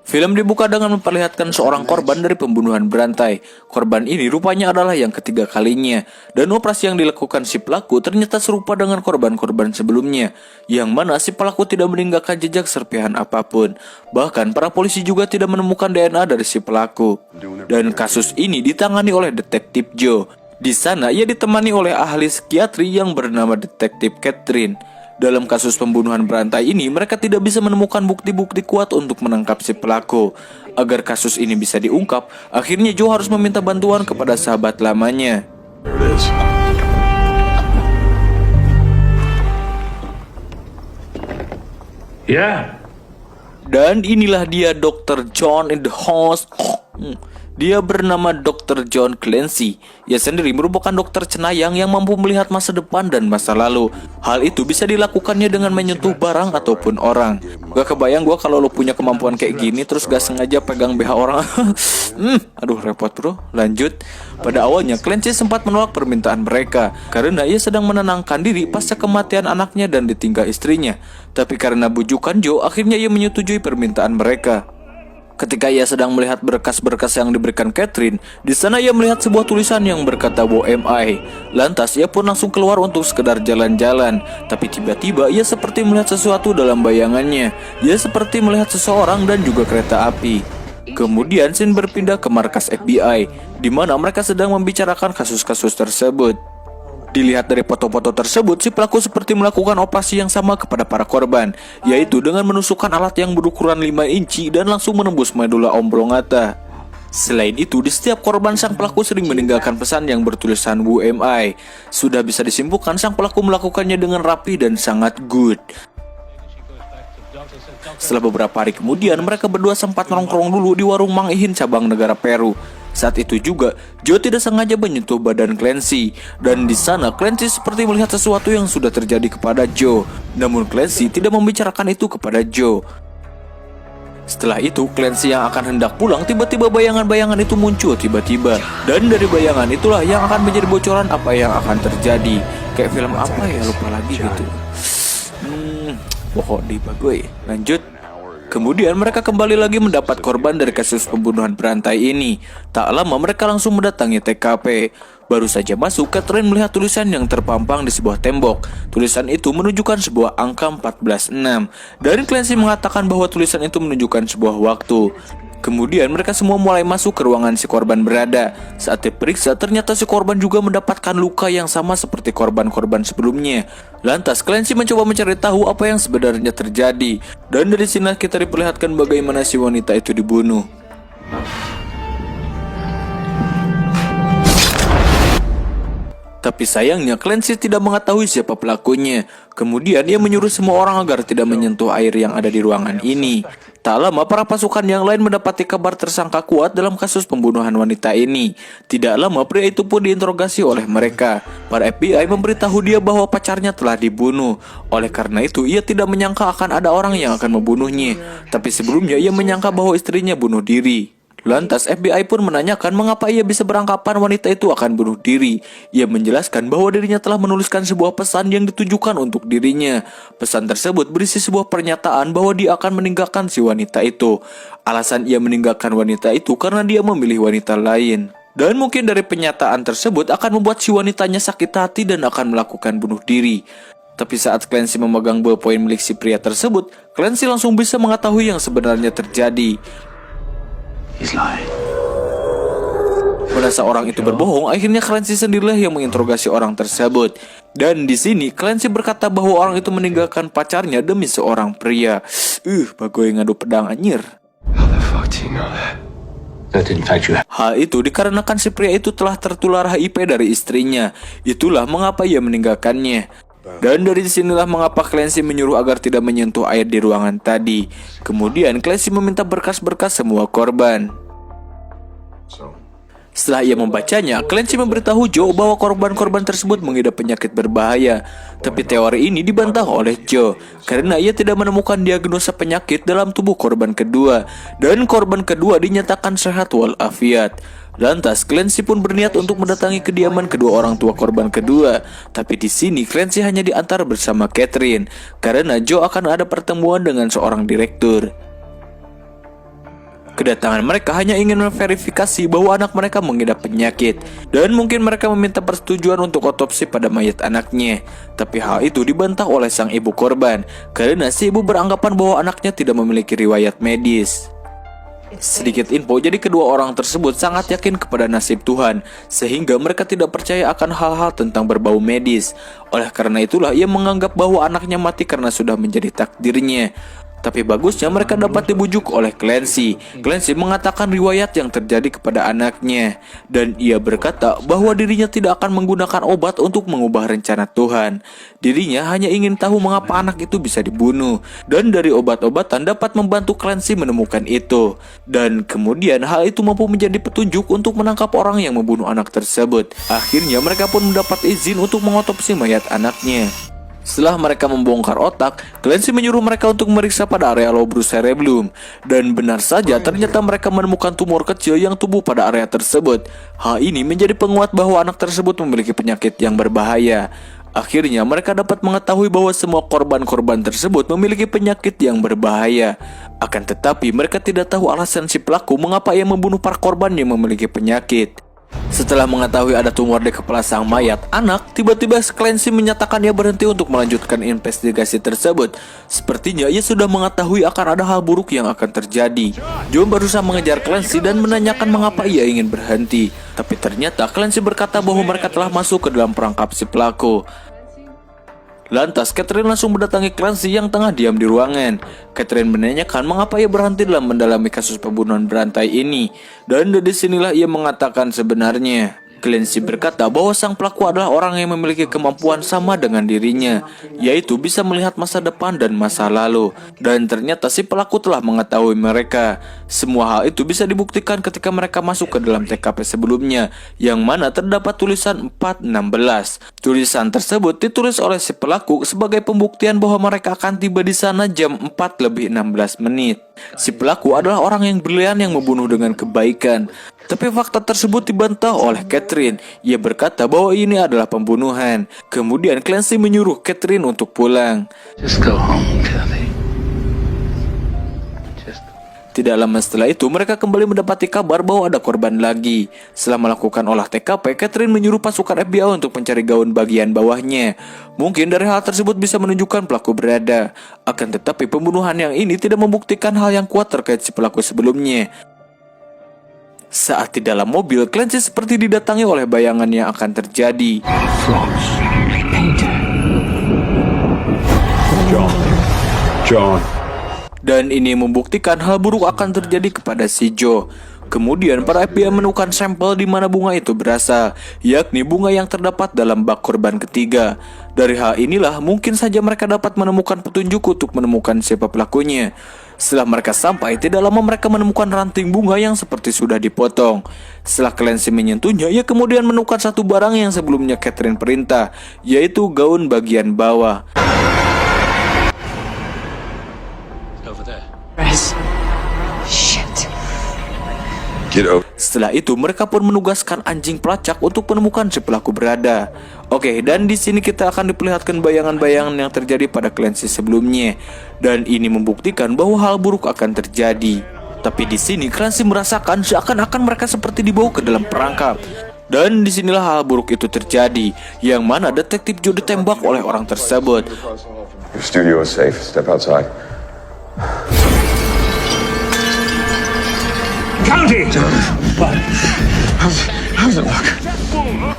Film dibuka dengan memperlihatkan seorang korban dari pembunuhan berantai. Korban ini rupanya adalah yang ketiga kalinya. Dan operasi yang dilakukan si pelaku ternyata serupa dengan korban-korban sebelumnya. Yang mana si pelaku tidak meninggalkan jejak serpihan apapun. Bahkan para polisi juga tidak menemukan DNA dari si pelaku. Dan kasus ini ditangani oleh Detektif Joe. Di sana ia ditemani oleh ahli psikiatri yang bernama Detektif Catherine. Dalam kasus pembunuhan berantai ini, mereka tidak bisa menemukan bukti-bukti kuat untuk menangkap si pelaku. Agar kasus ini bisa diungkap, akhirnya Joe harus meminta bantuan kepada sahabat lamanya. Yeah. Dan inilah dia Dr. John in the house. Dia bernama Dr. John Clancy. Ia sendiri merupakan dokter cenayang yang mampu melihat masa depan dan masa lalu. Hal itu bisa dilakukannya dengan menyentuh barang ataupun orang. Gak kebayang gue kalau lo punya kemampuan kayak gini terus gak sengaja pegang BH orang. Aduh repot bro. Lanjut. Pada awalnya Clancy sempat menolak permintaan mereka karena ia sedang menenangkan diri pasca kematian anaknya dan ditinggal istrinya. Tapi karena bujukan Joe, akhirnya ia menyetujui permintaan mereka. Ketika ia sedang melihat berkas-berkas yang diberikan Catherine, di sana ia melihat sebuah tulisan yang berkata WMI. Lantas ia pun langsung keluar untuk sekedar jalan-jalan. Tapi tiba-tiba ia seperti melihat sesuatu dalam bayangannya. Ia seperti melihat seseorang dan juga kereta api. Kemudian scene berpindah ke markas FBI, di mana mereka sedang membicarakan kasus-kasus tersebut. Dilihat dari foto-foto tersebut, si pelaku seperti melakukan operasi yang sama kepada para korban, yaitu dengan menusukkan alat yang berukuran 5 inci dan langsung menembus medula oblongata. Selain itu, di setiap korban sang pelaku sering meninggalkan pesan yang bertulisan WMI. Sudah bisa disimpulkan sang pelaku melakukannya dengan rapi dan sangat good. Setelah beberapa hari kemudian, mereka berdua sempat nongkrong dulu di warung Mang Ihin cabang negara Peru. Saat itu juga, Joe tidak sengaja menyentuh badan Clancy. Dan di sana, Clancy seperti melihat sesuatu yang sudah terjadi kepada Joe. Namun Clancy tidak membicarakan itu kepada Joe. Setelah itu, Clancy yang akan hendak pulang, tiba-tiba bayangan-bayangan itu muncul tiba-tiba. Dan dari bayangan itulah yang akan menjadi bocoran apa yang akan terjadi. Kayak film apa ya, lupa lagi gitu. Pokok di bagoy. Lanjut. Kemudian mereka kembali lagi mendapat korban dari kasus pembunuhan berantai ini. Tak lama mereka langsung mendatangi TKP. Baru saja masuk, Catherine melihat tulisan yang terpampang di sebuah tembok. Tulisan itu menunjukkan sebuah angka 14.6. Dan Clancy mengatakan bahwa tulisan itu menunjukkan sebuah waktu. Kemudian mereka semua mulai masuk ke ruangan si korban berada. Saat diperiksa, ternyata si korban juga mendapatkan luka yang sama seperti korban-korban sebelumnya. Lantas Clancy mencoba mencari tahu apa yang sebenarnya terjadi. Dan dari sini kita diperlihatkan bagaimana si wanita itu dibunuh. Tapi sayangnya Clancy tidak mengetahui siapa pelakunya. Kemudian ia menyuruh semua orang agar tidak menyentuh air yang ada di ruangan ini. Tak lama para pasukan yang lain mendapati kabar tersangka kuat dalam kasus pembunuhan wanita ini. Tidak lama pria itu pun diinterogasi oleh mereka. Para FBI memberitahu dia bahwa pacarnya telah dibunuh. Oleh karena itu ia tidak menyangka akan ada orang yang akan membunuhnya. Tapi sebelumnya ia menyangka bahwa istrinya bunuh diri. Lantas FBI pun menanyakan mengapa ia bisa beranggapan wanita itu akan bunuh diri. Ia menjelaskan bahwa dirinya telah menuliskan sebuah pesan yang ditujukan untuk dirinya. Pesan tersebut berisi sebuah pernyataan bahwa dia akan meninggalkan si wanita itu. Alasan ia meninggalkan wanita itu karena dia memilih wanita lain. Dan mungkin dari pernyataan tersebut akan membuat si wanitanya sakit hati dan akan melakukan bunuh diri. Tapi saat Clancy memegang ballpoint milik si pria tersebut, Clancy langsung bisa mengetahui yang sebenarnya terjadi. Merasa orang itu berbohong, akhirnya Clancy sendirilah yang menginterogasi orang tersebut. Dan di sini Clancy berkata bahwa orang itu meninggalkan pacarnya demi seorang pria. Bagoy ngadu pedang anjir. Hal itu dikarenakan si pria itu telah tertular HIV dari istrinya. Itulah mengapa ia meninggalkannya. Dan dari sinilah mengapa Clancy menyuruh agar tidak menyentuh air di ruangan tadi. Kemudian Clancy meminta berkas-berkas semua korban. Setelah ia membacanya, Clancy memberitahu Joe bahwa korban-korban tersebut mengidap penyakit berbahaya. Tapi teori ini dibantah oleh Joe karena ia tidak menemukan diagnosa penyakit dalam tubuh korban kedua. Dan korban kedua dinyatakan sehat walafiat. Lantas Clancy pun berniat untuk mendatangi kediaman kedua orang tua korban kedua. Tapi di sini Clancy hanya diantar bersama Catherine karena Joe akan ada pertemuan dengan seorang direktur. Kedatangan mereka hanya ingin memverifikasi bahwa anak mereka mengidap penyakit, dan mungkin mereka meminta persetujuan untuk otopsi pada mayat anaknya. Tapi hal itu dibantah oleh sang ibu korban, karena si ibu beranggapan bahwa anaknya tidak memiliki riwayat medis. Sedikit info, jadi kedua orang tersebut sangat yakin kepada nasib Tuhan, sehingga mereka tidak percaya akan hal-hal tentang berbau medis. Oleh karena itulah ia menganggap bahwa anaknya mati karena sudah menjadi takdirnya. Tapi bagusnya mereka dapat dibujuk oleh Clancy. Clancy mengatakan riwayat yang terjadi kepada anaknya, dan ia berkata bahwa dirinya tidak akan menggunakan obat untuk mengubah rencana Tuhan. Dirinya hanya ingin tahu mengapa anak itu bisa dibunuh, dan dari obat-obatan dapat membantu Clancy menemukan itu. Dan kemudian hal itu mampu menjadi petunjuk untuk menangkap orang yang membunuh anak tersebut. Akhirnya mereka pun mendapat izin untuk mengotopsi mayat anaknya. Setelah mereka membongkar otak, Clancy menyuruh mereka untuk memeriksa pada area lobus cerebellum. Dan benar saja ternyata mereka menemukan tumor kecil yang tumbuh pada area tersebut. Hal ini menjadi penguat bahwa anak tersebut memiliki penyakit yang berbahaya. Akhirnya mereka dapat mengetahui bahwa semua korban-korban tersebut memiliki penyakit yang berbahaya. Akan tetapi mereka tidak tahu alasan si pelaku mengapa ia membunuh para korban yang memiliki penyakit. Setelah mengetahui ada tumor di kepala sang mayat anak, tiba-tiba Clancy menyatakan ia berhenti untuk melanjutkan investigasi tersebut. Sepertinya ia sudah mengetahui akan ada hal buruk yang akan terjadi. John berusaha mengejar Clancy dan menanyakan mengapa ia ingin berhenti. Tapi ternyata Clancy berkata bahwa mereka telah masuk ke dalam perangkap si pelaku. Lantas Catherine langsung mendatangi Clancy yang tengah diam di ruangan. Catherine menanyakan mengapa ia berhenti dalam mendalami kasus pembunuhan berantai ini. Dan dari sinilah ia mengatakan sebenarnya. Clancy berkata bahwa sang pelaku adalah orang yang memiliki kemampuan sama dengan dirinya, yaitu bisa melihat masa depan dan masa lalu. Dan ternyata si pelaku telah mengetahui mereka. Semua hal itu bisa dibuktikan ketika mereka masuk ke dalam TKP sebelumnya, yang mana terdapat tulisan 416. Tulisan tersebut ditulis oleh si pelaku sebagai pembuktian bahwa mereka akan tiba di sana jam 4:16. Si pelaku adalah orang yang brilian yang membunuh dengan kebaikan. Tapi fakta tersebut dibantah oleh Catherine. Ia berkata bahwa ini adalah pembunuhan. Kemudian Clancy menyuruh Catherine untuk pulang. Just go home, Kathy. Tidak lama setelah itu mereka kembali mendapati kabar bahwa ada korban lagi. Setelah melakukan olah TKP, Catherine menyuruh pasukan FBI untuk mencari gaun bagian bawahnya. Mungkin dari hal tersebut bisa menunjukkan pelaku berada. Akan tetapi pembunuhan yang ini tidak membuktikan hal yang kuat terkait si pelaku sebelumnya. Saat di dalam mobil, Clancy seperti didatangi oleh bayangan yang akan terjadi. John. Dan ini membuktikan hal buruk akan terjadi kepada si Joe. Kemudian para FBI menemukan sampel di mana bunga itu berasal, yakni bunga yang terdapat dalam bak korban ketiga. Dari hal inilah mungkin saja mereka dapat menemukan petunjuk untuk menemukan siapa pelakunya. Setelah mereka sampai, tidak lama mereka menemukan ranting bunga yang seperti sudah dipotong. Setelah Clancy menyentuhnya, ia kemudian menemukan satu barang yang sebelumnya Catherine perintah, yaitu gaun bagian bawah. Setelah itu mereka pun menugaskan anjing pelacak untuk menemukan si pelaku berada. Oke, dan di sini kita akan diperlihatkan bayangan-bayangan yang terjadi pada Clancy sebelumnya, dan ini membuktikan bahwa hal buruk akan terjadi. Tapi di sini Clancy merasakan seakan-akan mereka seperti dibawa ke dalam perangkap. Dan disinilah hal buruk itu terjadi, yang mana detektif Joe ditembak oleh orang tersebut. Your studio is safe. Step outside. County! How's it look?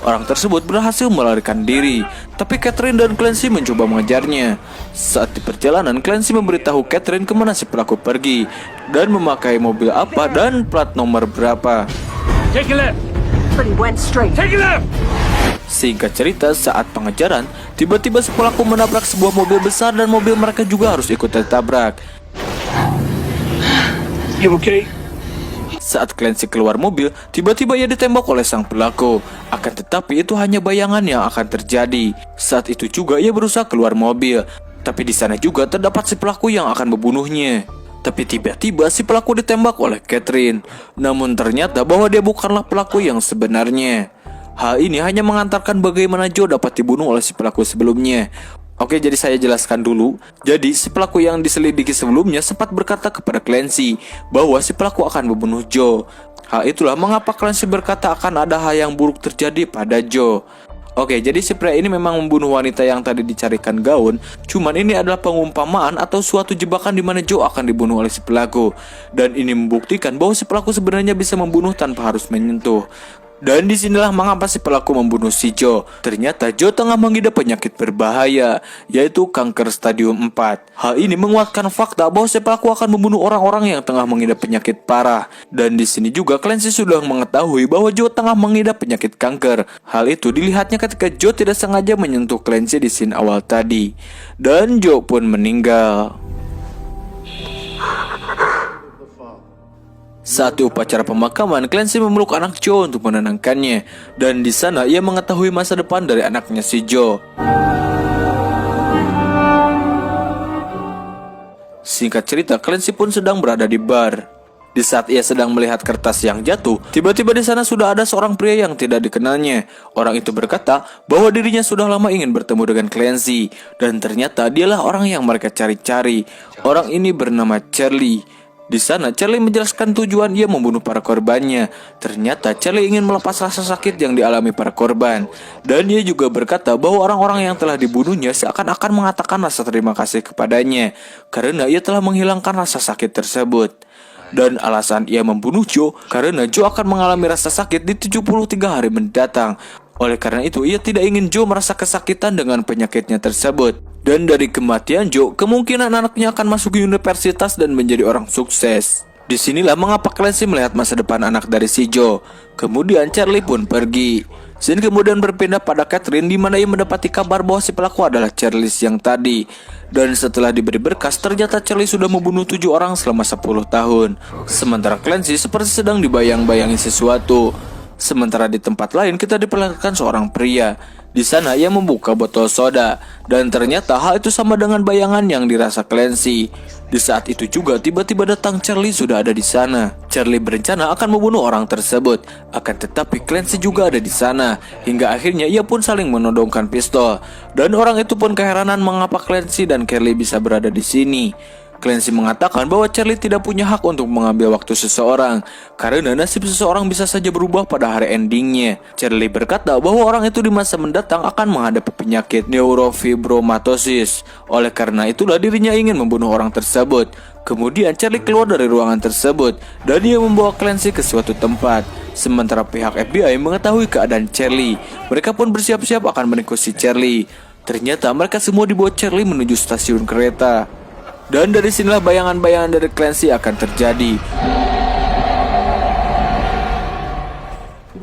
Orang tersebut berhasil melarikan diri, tapi Catherine dan Clancy mencoba mengejarnya. Saat di perjalanan, Clancy memberitahu Catherine kemana si pelaku pergi, dan memakai mobil apa dan plat nomor berapa. Take a left! But he went straight. Take a left! Singkat cerita, saat pengejaran, tiba-tiba si pelaku menabrak sebuah mobil besar dan mobil mereka juga harus ikut tertabrak. You okay? Saat Clancy keluar mobil, tiba-tiba ia ditembak oleh sang pelaku. Akan tetapi itu hanya bayangan yang akan terjadi. Saat itu juga ia berusaha keluar mobil, tapi di sana juga terdapat si pelaku yang akan membunuhnya. Tapi tiba-tiba si pelaku ditembak oleh Catherine. Namun ternyata bahwa dia bukanlah pelaku yang sebenarnya. Hal ini hanya mengantarkan bagaimana Joe dapat dibunuh oleh si pelaku sebelumnya. Oke, jadi saya jelaskan dulu. Jadi, si pelaku yang diselidiki sebelumnya sempat berkata kepada Clancy bahwa si pelaku akan membunuh Joe. Hal itulah mengapa Clancy berkata akan ada hal yang buruk terjadi pada Joe. Oke, jadi si pria ini memang membunuh wanita yang tadi dicarikan gaun. Cuman ini adalah pengumpamaan atau suatu jebakan di mana Joe akan dibunuh oleh si pelaku. Dan ini membuktikan bahwa si pelaku sebenarnya bisa membunuh tanpa harus menyentuh. Dan disinilah mengapa si pelaku membunuh si Joe. Ternyata Joe tengah mengidap penyakit berbahaya, yaitu kanker stadium 4. Hal ini menguatkan fakta bahwa si pelaku akan membunuh orang-orang yang tengah mengidap penyakit parah. Dan di sini juga Clancy sudah mengetahui bahwa Joe tengah mengidap penyakit kanker. Hal itu dilihatnya ketika Joe tidak sengaja menyentuh Clancy di scene awal tadi. Dan Joe pun meninggal. Saat di upacara pemakaman, Clancy memeluk anak Joe untuk menenangkannya. Dan di sana ia mengetahui masa depan dari anaknya si Joe. Singkat cerita, Clancy pun sedang berada di bar. Di saat ia sedang melihat kertas yang jatuh, tiba-tiba di sana sudah ada seorang pria yang tidak dikenalnya. Orang itu berkata bahwa dirinya sudah lama ingin bertemu dengan Clancy. Dan ternyata dialah orang yang mereka cari-cari. Orang ini bernama Charlie. Di sana Charlie menjelaskan tujuan ia membunuh para korbannya. Ternyata Charlie ingin melepas rasa sakit yang dialami para korban. Dan ia juga berkata bahwa orang-orang yang telah dibunuhnya seakan-akan mengatakan rasa terima kasih kepadanya karena ia telah menghilangkan rasa sakit tersebut. Dan alasan ia membunuh Joe karena Joe akan mengalami rasa sakit di 73 hari mendatang. Oleh karena itu ia tidak ingin Joe merasa kesakitan dengan penyakitnya tersebut. Dan dari kematian Joe, kemungkinan anaknya akan masuk universitas dan menjadi orang sukses. Disinilah mengapa Clancy melihat masa depan anak dari si Joe. Kemudian Charlie pun pergi. Scene kemudian berpindah pada Catherine di mana ia mendapati kabar bahwa si pelaku adalah Charlie yang tadi. Dan setelah diberi berkas, ternyata Charlie sudah membunuh 7 orang selama 10 tahun. Sementara Clancy seperti sedang dibayang-bayangi sesuatu. Sementara di tempat lain kita diperlihatkan seorang pria. Di sana ia membuka botol soda. Dan ternyata hal itu sama dengan bayangan yang dirasa Clancy. Di saat itu juga tiba-tiba datang Charlie sudah ada di sana. Charlie berencana akan membunuh orang tersebut. Akan tetapi Clancy juga ada di sana. Hingga akhirnya ia pun saling menodongkan pistol. Dan orang itu pun keheranan mengapa Clancy dan Carly bisa berada di sini. Clancy mengatakan bahwa Charlie tidak punya hak untuk mengambil waktu seseorang karena nasib seseorang bisa saja berubah pada hari endingnya. Charlie berkata bahwa orang itu di masa mendatang akan menghadapi penyakit neurofibromatosis. Oleh karena itulah dirinya ingin membunuh orang tersebut. Kemudian Charlie keluar dari ruangan tersebut dan dia membawa Clancy ke suatu tempat. Sementara pihak FBI mengetahui keadaan Charlie, mereka pun bersiap-siap akan meringkus si Charlie. Ternyata mereka semua dibawa Charlie menuju stasiun kereta. Dan dari sinilah bayangan-bayangan dari Clancy akan terjadi.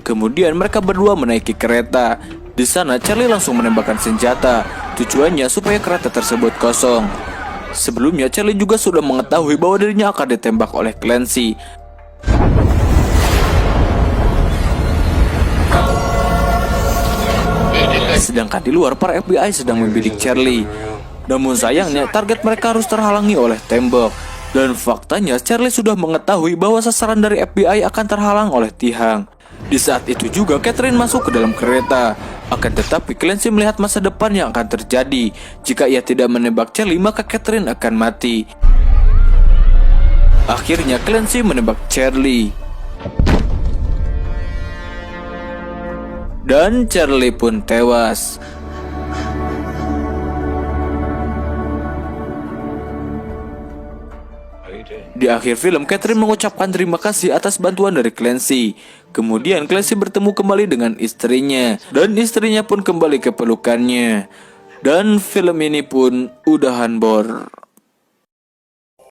Kemudian mereka berdua menaiki kereta. Di sana Charlie langsung menembakkan senjata. Tujuannya supaya kereta tersebut kosong. Sebelumnya Charlie juga sudah mengetahui bahwa dirinya akan ditembak oleh Clancy. Sedangkan di luar para FBI sedang membidik Charlie. Namun sayangnya target mereka harus terhalangi oleh tembok. Dan faktanya Charlie sudah mengetahui bahwa sasaran dari FBI akan terhalang oleh tiang. Di saat itu juga Catherine masuk ke dalam kereta. Akan tetapi Clancy melihat masa depan yang akan terjadi. Jika ia tidak menembak Charlie maka Catherine akan mati. Akhirnya Clancy menembak Charlie. Dan Charlie pun tewas. Di akhir film, Catherine mengucapkan terima kasih atas bantuan dari Clancy. Kemudian Clancy bertemu kembali dengan istrinya. Dan istrinya pun kembali ke pelukannya. Dan film ini pun udahan bor.